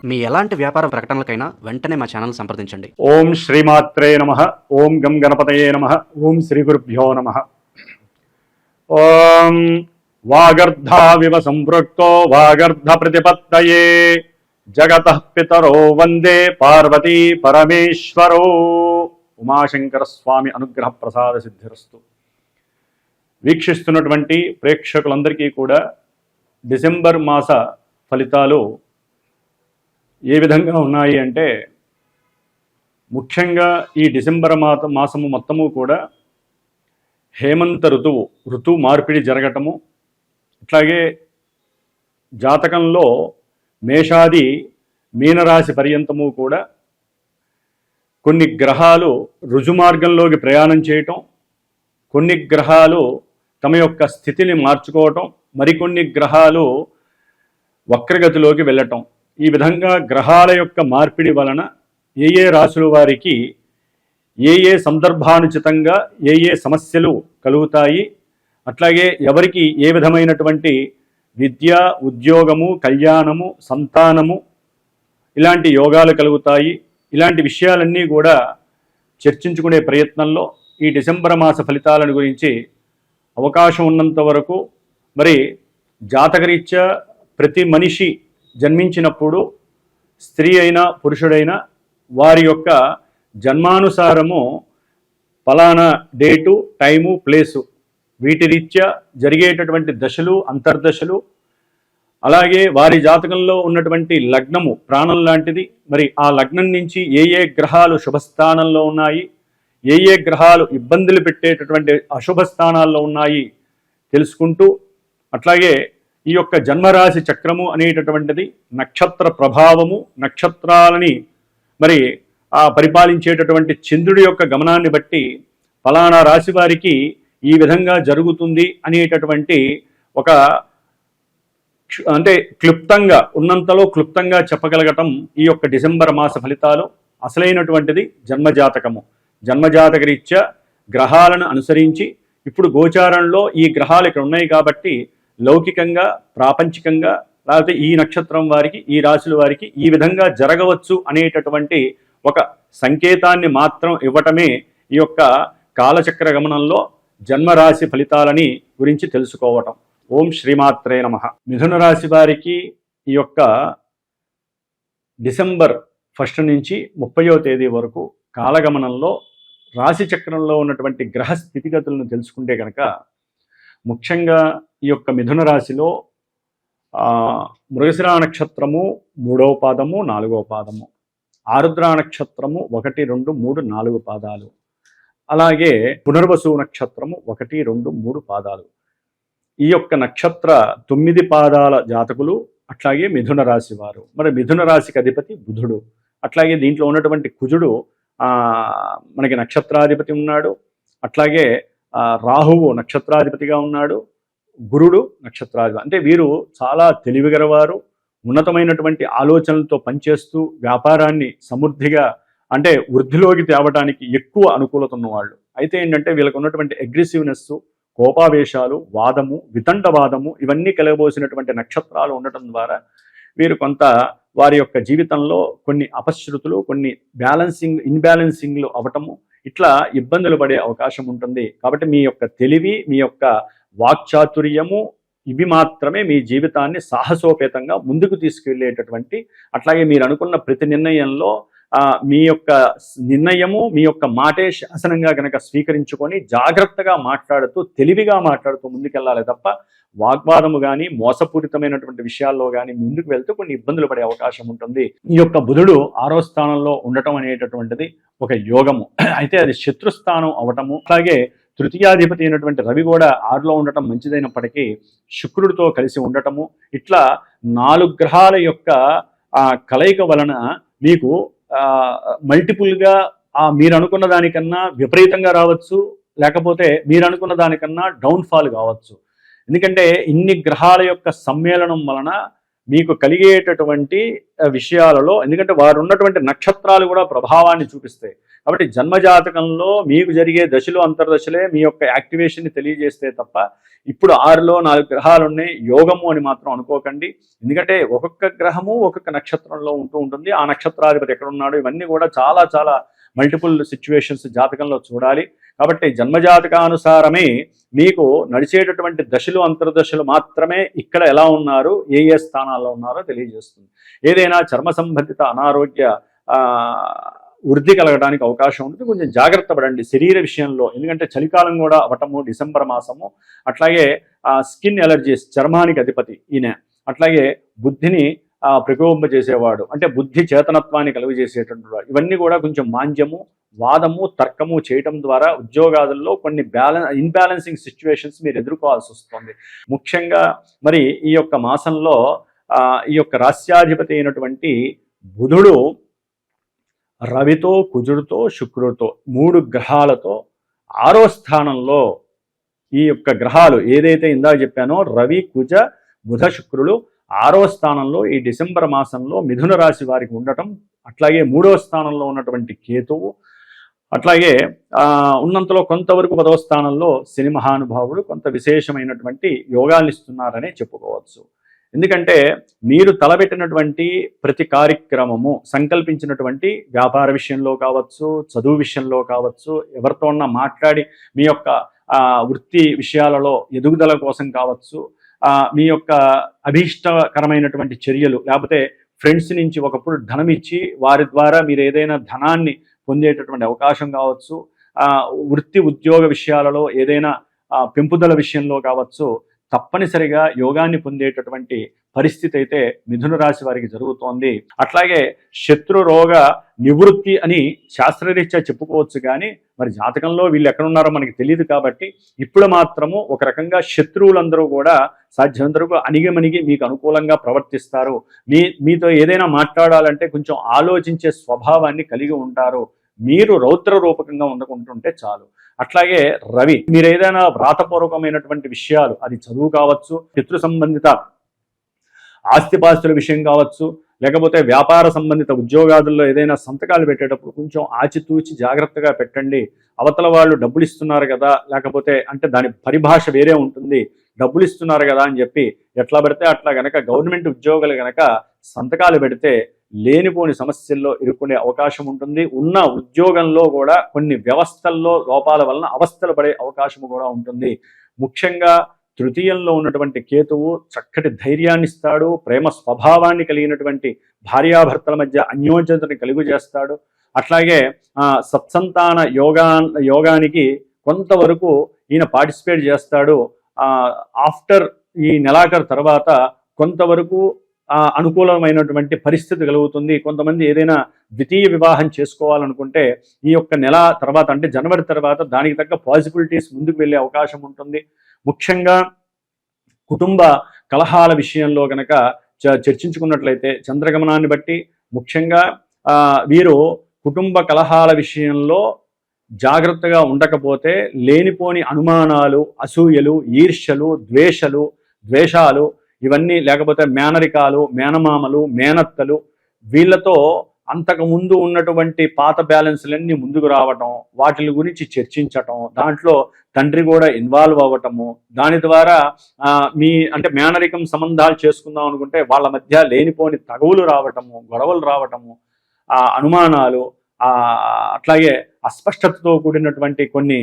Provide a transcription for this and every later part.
మీ ఎలాంటి వ్యాపార ప్రకటనలకైనా వెంటనే మా ఛానల్ సంప్రదించండి. ఓం శ్రీమాత్రే నమః. ఓం గం గణపతయే నమః. ఓం శ్రీ గురుభ్యో నమః. ఓం వాగర్ధావివ సంపృక్తో వాగర్ధ ప్రతిపత్తయే జగతః పితరో వందే పార్వతీ పరమేశ్వరో. ఉమాశంకర స్వామి అనుగ్రహ ప్రసాద సిద్ధిరస్తు. వీక్షిస్తున్నటువంటి ప్రేక్షకులందరికీ కూడా డిసెంబర్ మాస ఫలితాలు ఏ విధంగా ఉన్నాయి అంటే, ముఖ్యంగా ఈ డిసెంబర్ మాసము మొత్తము కూడా హేమంత ఋతువు మార్పిడి జరగటము, అట్లాగే జాతకంలో మేషాది మీనరాశి పర్యంతము కూడా కొన్ని గ్రహాలు రుజుమార్గంలోకి ప్రయాణం చేయటం, కొన్ని గ్రహాలు తమ యొక్క స్థితిని మార్చుకోవటం, మరికొన్ని గ్రహాలు వక్రగతిలోకి వెళ్ళటం. ఈ విధంగా గ్రహాల యొక్క మార్పిడి వలన ఏ రాశుల వారికి ఏ సందర్భానుచితంగా ఏ సమస్యలు కలుగుతాయి, అట్లాగే ఎవరికి ఏ విధమైనటువంటి విద్య, ఉద్యోగము, కళ్యాణము, సంతానము ఇలాంటి యోగాలు కలుగుతాయి, ఇలాంటి విషయాలన్నీ కూడా చర్చించుకునే ప్రయత్నంలో ఈ డిసెంబర్ మాస ఫలితాలను గురించి అవకాశం ఉన్నంత వరకు మరి జాతకరీత్యా ప్రతి మనిషి జన్మించినప్పుడు స్త్రీ అయినా పురుషుడైనా వారి యొక్క జన్మానుసారము ఫలానా డేటు, టైము, ప్లేసు వీటి రీత్యా జరిగేటటువంటి దశలు, అంతర్దశలు, అలాగే వారి జాతకంలో ఉన్నటువంటి లగ్నము ప్రాణం లాంటిది. మరి ఆ లగ్నం నుంచి ఏ గ్రహాలు శుభస్థానంలో ఉన్నాయి, ఏ గ్రహాలు ఇబ్బందులు పెట్టేటటువంటి అశుభ స్థానాల్లో ఉన్నాయి తెలుసుకుంటూ, అట్లాగే ఈ యొక్క జన్మరాశి చక్రము అనేటటువంటిది నక్షత్ర ప్రభావము, నక్షత్రాలని మరి పరిపాలించేటటువంటి చంద్రుడి యొక్క గమనాన్ని బట్టి ఫలానా రాశి వారికి ఈ విధంగా జరుగుతుంది అనేటటువంటి ఒక అంటే క్లుప్తంగా ఉన్నంతలో క్లుప్తంగా చెప్పగలగటం ఈ యొక్క డిసెంబర్ మాస ఫలితాలు. అసలైనటువంటిది జన్మజాతకము. జన్మజాతక రీత్యా గ్రహాలను అనుసరించి ఇప్పుడు గోచారంలో ఈ గ్రహాలు ఇక్కడ ఉన్నాయి కాబట్టి లౌకికంగా, ప్రాపంచికంగా, లేకపోతే ఈ నక్షత్రం వారికి, ఈ రాశుల వారికి ఈ విధంగా జరగవచ్చు అనేటటువంటి ఒక సంకేతాన్ని మాత్రం ఇవ్వటమే ఈ యొక్క కాలచక్ర గమనంలో జన్మరాశి ఫలితాలని గురించి తెలుసుకోవటం. ఓం శ్రీమాత్రే నమః. మిథున రాశి వారికి ఈ యొక్క డిసెంబర్ 1 నుంచి 30వ తేదీ వరకు కాలగమనంలో రాశి చక్రంలో ఉన్నటువంటి గ్రహ స్థితిగతులను తెలుసుకుంటే కనుక, ముఖ్యంగా ఈ యొక్క మిథున రాశిలో మృగశిరా నక్షత్రము 3వ పాదము, 4వ పాదము, ఆరుద్ర నక్షత్రము 1, 2, 3, 4 పాదాలు, అలాగే పునర్వసు నక్షత్రము 1, 2, 3 పాదాలు. ఈ యొక్క నక్షత్ర 9 పాదాల జాతకులు అట్లాగే మిథున రాశి వారు. మరి మిథున రాశికి అధిపతి బుధుడు, అట్లాగే దీంట్లో ఉన్నటువంటి కుజుడు మనకి నక్షత్రాధిపతి ఉన్నాడు, అట్లాగే రాహువు నక్షత్రాధిపతిగా ఉన్నాడు, గురుడు నక్షత్రాధిపతి. అంటే వీరు చాలా తెలివిగలవారు, ఉన్నతమైనటువంటి ఆలోచనలతో పనిచేస్తూ వ్యాపారాన్ని సమృద్ధిగా అంటే వృద్ధిలోకి తేవడానికి ఎక్కువ అనుకూలత ఉన్నవాళ్ళు. అయితే ఏంటంటే వీళ్ళకు ఉన్నటువంటి అగ్రెసివ్నెస్, కోపావేశాలు, వాదము, వితండవాదము ఇవన్నీ కలగబోసినటువంటి నక్షత్రాలు ఉండటం ద్వారా వీరు కొంత వారి యొక్క జీవితంలో కొన్ని అపశృతులు, కొన్ని ఇన్బ్యాలెన్సింగ్లు అవటము, ఇట్లా ఇబ్బందులు పడే అవకాశం ఉంటుంది. కాబట్టి మీ యొక్క తెలివి, మీ యొక్క వాక్చాతుర్యము ఇవి మాత్రమే మీ జీవితాన్ని సాహసోపేతంగా ముందుకు తీసుకెళ్లేటటువంటి, అట్లాగే మీరు అనుకున్న ప్రతి నిర్ణయంలో మీ యొక్క నిర్ణయము, మీ యొక్క మాటే శాసనంగా కనుక స్వీకరించుకొని జాగ్రత్తగా మాట్లాడుతూ, తెలివిగా మాట్లాడుతూ ముందుకెళ్ళాలి తప్ప వాగ్వాదము కానీ మోసపూరితమైనటువంటి విషయాల్లో కానీ ముందుకు వెళ్తూ కొన్ని ఇబ్బందులు పడే అవకాశం ఉంటుంది. ఈ యొక్క బుధుడు 6వ స్థానంలో ఉండటం అనేటటువంటిది ఒక యోగము. అయితే అది శత్రుస్థానం అవటము, అలాగే తృతీయాధిపతి అయినటువంటి రవి కూడా 6లో ఉండటం మంచిదైనప్పటికీ శుక్రుడితో కలిసి ఉండటము, ఇట్లా 4 గ్రహాల యొక్క కలయిక వలన మీకు మల్టిపుల్గా మీరు అనుకున్న దానికన్నా విపరీతంగా రావచ్చు, లేకపోతే మీరు అనుకున్న దానికన్నా డౌన్ఫాల్ కావచ్చు. ఎందుకంటే ఇన్ని గ్రహాల యొక్క సమ్మేళనం వలన మీకు కలిగేటటువంటి విషయాలలో, ఎందుకంటే వారు ఉన్నటువంటి నక్షత్రాలు కూడా ప్రభావాన్ని చూపిస్తాయి. కాబట్టి జన్మజాతకంలో మీకు జరిగే దశలు అంతర్దశలే మీ యొక్క యాక్టివేషన్ని తెలియజేస్తే తప్ప ఇప్పుడు 6లో 4 గ్రహాలు ఉన్నాయి యోగము అని మాత్రం అనుకోకండి. ఎందుకంటే ఒక్కొక్క గ్రహము ఒక్కొక్క నక్షత్రంలో ఉంటూ ఉంటుంది. ఆ నక్షత్రాధిపతి ఎక్కడున్నాడు ఇవన్నీ కూడా చాలా చాలా మల్టిపుల్ సిచ్యువేషన్స్ జాతకంలో చూడాలి. కాబట్టి జన్మజాతకానుసారమే మీకు నడిచేటటువంటి దశలు అంతర్దశలు మాత్రమే ఇక్కడ ఎలా ఉన్నారు, ఏ ఏ స్థానాల్లో ఉన్నారో తెలియజేస్తుంది. ఏదైనా చర్మ సంబంధిత అనారోగ్య వృద్ధి కలగడానికి అవకాశం ఉంటుంది. కొంచెం జాగ్రత్త పడండి శరీర విషయంలో, ఎందుకంటే చలికాలం కూడా అవటము, డిసెంబర్ మాసము. అట్లాగే స్కిన్ ఎలర్జీస్, చర్మానికి అధిపతి ఈయన. అట్లాగే బుద్ధిని ప్రకోపింపజేసేవాడు, అంటే బుద్ధి చేతనత్వాన్ని కలుగజేసేటువంటి వాడు. ఇవన్నీ కూడా కొంచెం మాంద్యము, వాదము, తర్కము చేయటం ద్వారా ఉద్యోగాదుల్లో కొన్ని ఇన్బ్యాలెన్సింగ్ సిచ్యువేషన్స్ మీరు ఎదుర్కోవాల్సి వస్తుంది. ముఖ్యంగా మరి ఈ యొక్క మాసంలో ఈ యొక్క రాస్యాధిపతి అయినటువంటి బుధుడు రవితో, కుజుడితో, శుక్రుడితో 3 గ్రహాలతో 6వ స్థానంలో ఈ యొక్క గ్రహాలు ఏదైతే ఇందాక చెప్పానో రవి, కుజ, బుధ, శుక్రులు 6వ స్థానంలో ఈ డిసెంబర్ మాసంలో మిథున రాశి వారికి ఉండటం, అట్లాగే 3వ స్థానంలో ఉన్నటువంటి కేతువు, అట్లాగే ఉన్నంతలో కొంతవరకు 10వ స్థానంలో శని మహానుభావుడు కొంత విశేషమైనటువంటి యోగాలు ఇస్తున్నారనే చెప్పుకోవచ్చు. ఎందుకంటే మీరు తలబెట్టినటువంటి ప్రతి కార్యక్రమము, సంకల్పించినటువంటి వ్యాపార విషయంలో కావచ్చు, చదువు విషయంలో కావచ్చు, ఎవరితో ఉన్నా మాట్లాడి మీ యొక్క వృత్తి విషయాలలో ఎదుగుదల కోసం కావచ్చు, మీ యొక్క అభీష్టకరమైనటువంటి చర్యలు, లేకపోతే ఫ్రెండ్స్ నుంచి ఒకప్పుడు ధనం ఇచ్చి వారి ద్వారా మీరు ఏదైనా ధనాన్ని పొందేటటువంటి అవకాశం కావచ్చు, వృత్తి ఉద్యోగ విషయాలలో ఏదైనా పెంపుదల విషయంలో కావచ్చు, తప్పనిసరిగా యోగాన్ని పొందేటటువంటి పరిస్థితి అయితే మిథున రాశి వారికి జరుగుతోంది. అట్లాగే శత్రు రోగ నివృత్తి అని శాస్త్రరీత్యా చెప్పుకోవచ్చు, కానీ మరి జాతకంలో వీళ్ళు ఎక్కడున్నారో మనకి తెలియదు. కాబట్టి ఇప్పుడు మాత్రము ఒక రకంగా శత్రువులందరూ కూడా సాధ్యమంతరకు అణిగిమణిగి మీకు అనుకూలంగా ప్రవర్తిస్తారు. మీతో ఏదైనా మాట్లాడాలంటే కొంచెం ఆలోచించే స్వభావాన్ని కలిగి ఉంటారు. మీరు రౌద్ర రూపకంగా ఉండకుంటుంటే చాలు. అట్లాగే రవి, మీరు ఏదైనా వ్రాతపూర్వకమైనటువంటి విషయాలు, అది చదువు కావచ్చు, పితృ సంబంధిత ఆస్తిపాస్తుల విషయం కావచ్చు, లేకపోతే వ్యాపార సంబంధిత ఉద్యోగాదుల్లో ఏదైనా సంతకాలు పెట్టేటప్పుడు కొంచెం ఆచితూచి జాగ్రత్తగా పెట్టండి. అవతల వాళ్ళు డబ్బులు ఇస్తున్నారు కదా, లేకపోతే అంటే దాని పరిభాష వేరే ఉంటుంది, డబ్బులు ఇస్తున్నారు కదా అని చెప్పి ఎట్లా పెడితే అట్లా గనక గవర్నమెంట్ ఉద్యోగులు గనక సంతకాలు పెడితే లేనిపోని సమస్యల్లో ఇరుక్కునే అవకాశం ఉంటుంది. ఉన్న ఉద్యోగంలో కూడా కొన్ని వ్యవస్థల్లో లోపాల వలన అవస్థలు పడే అవకాశం కూడా ఉంటుంది. ముఖ్యంగా తృతీయంలో ఉన్నటువంటి కేతువు చక్కటి ధైర్యాన్ని ఇస్తాడు, ప్రేమ స్వభావాన్ని కలిగినటువంటి భార్యాభర్తల మధ్య అన్యోన్యతని కలుగు చేస్తాడు. అట్లాగే సత్సంతాన యోగానికి కొంతవరకు ఈయన పార్టిసిపేట్ చేస్తాడు. ఆఫ్టర్ ఈ నెలాఖరు తర్వాత కొంతవరకు అనుకూలమైనటువంటి పరిస్థితి కలుగుతుంది. కొంతమంది ఏదైనా ద్వితీయ వివాహం చేసుకోవాలనుకుంటే ఈ యొక్క నెల తర్వాత, అంటే జనవరి తర్వాత దానికి తగ్గ పాసిబిలిటీస్ ముందుకు వెళ్ళే అవకాశం ఉంటుంది. ముఖ్యంగా కుటుంబ కలహాల విషయంలో కనుక చర్చించుకున్నట్లయితే చంద్రగమనాన్ని బట్టి ముఖ్యంగా వీరు కుటుంబ కలహాల విషయంలో జాగ్రత్తగా ఉండకపోతే లేనిపోని అనుమానాలు, అసూయలు, ఈర్ష్యలు, ద్వేషాలు ఇవన్నీ, లేకపోతే మేనరికాలు, మేనమామలు, మేనత్తలు, వీళ్ళతో అంతకుముందు ఉన్నటువంటి పాత బ్యాలెన్స్లన్నీ ముందుకు రావటం, వాటి గురించి చర్చించటం, దాంట్లో తండ్రి కూడా ఇన్వాల్వ్ అవ్వటము, దాని ద్వారా అంటే మేనరికం సంబంధాలు చేసుకుందాం అనుకుంటే వాళ్ళ మధ్య లేనిపోని తగువులు రావటము, గొడవలు రావటము, అనుమానాలు, అట్లాగే అస్పష్టతతో కూడినటువంటి కొన్ని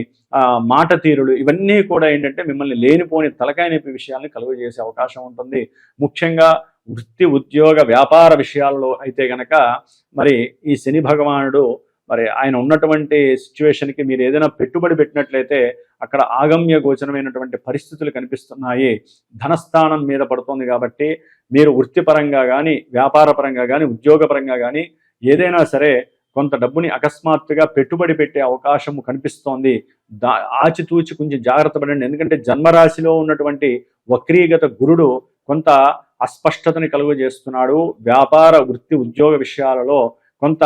మాట తీరులు, ఇవన్నీ కూడా ఏంటంటే మిమ్మల్ని లేనిపోని తలకాయ నొప్పి విషయాల్ని కలుగజేసే అవకాశం ఉంటుంది. ముఖ్యంగా వృత్తి ఉద్యోగ వ్యాపార విషయాల్లో అయితే గనక మరి ఈ శని భగవానుడు మరి ఆయన ఉన్నటువంటి సిచ్యువేషన్కి మీరు ఏదైనా పెట్టుబడి పెట్టినట్లయితే అక్కడ ఆగమ్య గోచరమైనటువంటి పరిస్థితులు కనిపిస్తున్నాయి. ధనస్థానం మీద పడుతుంది. కాబట్టి మీరు వృత్తిపరంగా కానీ, వ్యాపార పరంగా కానీ, ఉద్యోగపరంగా కానీ ఏదైనా సరే కొంత డబ్బుని అకస్మాత్తుగా పెట్టుబడి పెట్టే అవకాశం కనిపిస్తోంది. ఆచితూచి కొంచెం జాగ్రత్త పడండి. ఎందుకంటే జన్మరాశిలో ఉన్నటువంటి వక్రీగత గురుడు కొంత అస్పష్టతని కలుగజేస్తున్నాడు. వ్యాపార వృత్తి ఉద్యోగ విషయాలలో కొంత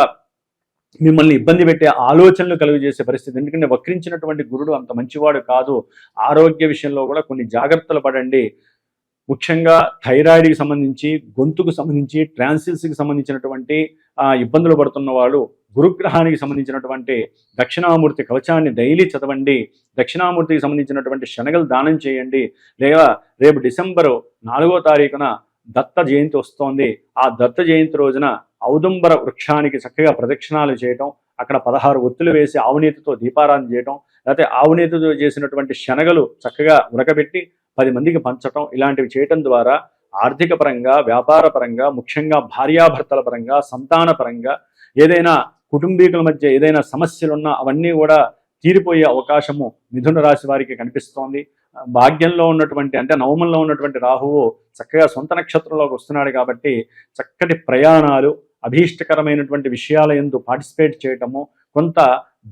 మిమ్మల్ని ఇబ్బంది పెట్టే ఆలోచనలు కలుగజేసే పరిస్థితి. ఎందుకంటే వక్రించినటువంటి గురుడు అంత మంచివాడు కాదు. ఆరోగ్య విషయంలో కూడా కొన్ని జాగ్రత్తలు పడండి. ముఖ్యంగా థైరాయిడ్కి సంబంధించి, గొంతుకు సంబంధించి, ట్రాన్సిల్స్కి సంబంధించినటువంటి ఇబ్బందులు పడుతున్న వాళ్ళు గురుగ్రహానికి సంబంధించినటువంటి దక్షిణామూర్తి కవచాన్ని డైలీ చదవండి. దక్షిణామూర్తికి సంబంధించినటువంటి శనగలు దానం చేయండి. లేదా రేపు డిసెంబరు 4వ తారీఖున దత్త జయంతి వస్తోంది. ఆ దత్త జయంతి రోజున ఔదుంబర వృక్షానికి చక్కగా ప్రదక్షిణాలు చేయటం, అక్కడ 16 ఒత్తులు వేసి ఆవునేతితో దీపారాధన చేయటం, లేకపోతే ఆవునేతితో చేసినటువంటి శనగలు చక్కగా ఉడకబెట్టి 10 మందికి పంచటం, ఇలాంటివి చేయటం ద్వారా ఆర్థిక పరంగా, వ్యాపార పరంగా, ముఖ్యంగా భార్యాభర్తల పరంగా, సంతాన పరంగా ఏదైనా కుటుంబీకుల మధ్య ఏదైనా సమస్యలున్నా అవన్నీ కూడా తీరిపోయే అవకాశము మిథున రాశి వారికి కనిపిస్తోంది. భాగ్యంలో ఉన్నటువంటి అంటే నవమంలో ఉన్నటువంటి రాహువు చక్కగా సొంత నక్షత్రంలోకి వస్తున్నాడు కాబట్టి చక్కటి ప్రయాణాలు, అభీష్టకరమైనటువంటి విషయాల యందు పార్టిసిపేట్ చేయటము, కొంత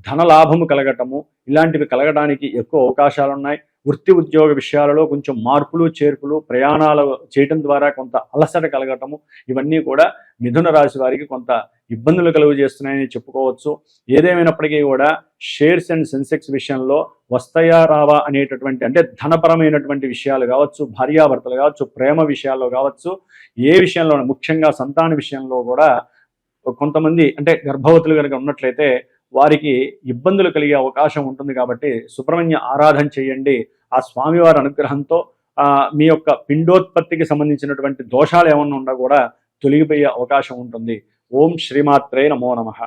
ధనలాభము కలగటము, ఇలాంటివి కలగడానికి ఎక్కువ అవకాశాలు ఉన్నాయి. వృత్తి ఉద్యోగ విషయాలలో కొంచెం మార్పులు చేర్పులు, ప్రయాణాలు చేయటం ద్వారా కొంత అలసట కలగటము, ఇవన్నీ కూడా మిథున రాశి వారికి కొంత ఇబ్బందులు కలుగజేస్తున్నాయని చెప్పుకోవచ్చు. ఏదేమైనప్పటికీ కూడా షేర్స్ అండ్ సెన్సెక్స్ విషయంలో వస్తాయా రావా అనేటటువంటి అంటే ధనపరమైనటువంటి విషయాలు కావచ్చు, భార్యాభర్తలు కావచ్చు, ప్రేమ విషయాల్లో కావచ్చు, ఏ విషయంలో ముఖ్యంగా సంతాన విషయంలో కూడా కొంతమంది అంటే గర్భవతులు కనుక ఉన్నట్లయితే వారికి ఇబ్బందులు కలిగే అవకాశం ఉంటుంది. కాబట్టి సుబ్రహ్మణ్య ఆరాధన చేయండి. ఆ స్వామివారి అనుగ్రహంతో మీ యొక్క పిండోత్పత్తికి సంబంధించినటువంటి దోషాలు ఏమన్నా ఉన్నా కూడా తొలగిపోయే అవకాశం ఉంటుంది. ఓం శ్రీమాత్రే నమో నమః.